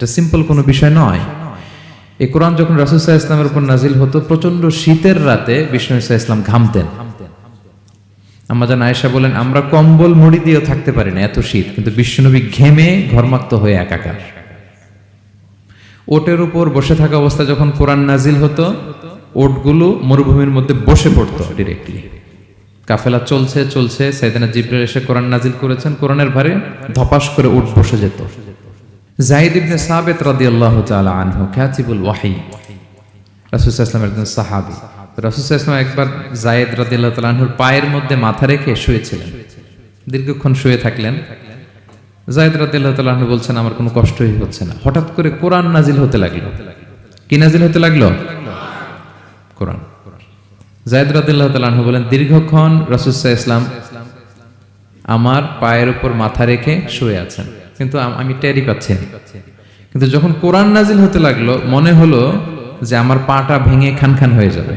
এটা সিম্পল কোনো বিষয় নয়। এই কোরআন যখন রাসূল সাল্লাল্লাহু আলাইহি ওয়াসাল্লামের উপর নাজিল হতো, প্রচন্ড শীতের রাতে বিষ্ণু সাল্লাল্লাহু আলাইহি ওয়াসাল্লাম ঘামতেন। আম্মা জান আয়েশা বলেন, আমরা কম্বল মুড়ি দিয়েও থাকতে পারি না, এত শীত, কিন্তু বিশ্বনবী ঘেমে ঘর্মাক্ত হয়ে একাকার। ওটের উপর বসে থাকা অবস্থা যখন কোরআন নাজিল হতো, ওটগুলো মরুভূমির মধ্যে বসে পড়তো ডিরেক্টলি। কাফেলা চলছে চলছে, সাইয়েদনা জিবরাইল এসে কোরআন নাজিল করেছেন, কোরআনের ভারে ধপাস করে উট বসে যেত। যায়েদ ইবনে সাবিত রাদিয়াল্লাহু তাআলা আনহু কাতিবুল ওয়াহী, রাসূল সাল্লাল্লাহু আলাইহি ওয়াসাল্লামের একজন সাহাবী। রাসূল সাল্লাল্লাহু আলাইহি ওয়াসাল্লাম একবার যায়েদ রাদিয়াল্লাহু তাআলা আনহুর পায়ের মধ্যে মাথা রেখে শুয়েছিলেন, দীর্ঘক্ষণ শুয়ে থাকলেন। যায়েদ রাদিয়াল্লাহু তাআলা আনহু বলছেন, আমার কোনো কষ্টই হচ্ছে না। হঠাৎ করে কোরআন নাজিল হতে লাগলো। কি নাজিল হতে লাগলো? কোরআন। যায়েদ রাদিয়াল্লাহু তাআলা আনহু বলেন, দীর্ঘক্ষণ রাসূল সাল্লাল্লাহু আলাইহি ওয়াসাল্লাম আমার পায়ের উপর মাথা রেখে শুয়ে আছেন, কিন্তু আমি টেরই পাচ্ছি না। কিন্তু যখন কোরআন নাজিল হতে লাগলো, মনে হলো যে আমার পাটা ভেঙে খান খান হয়ে যাবে।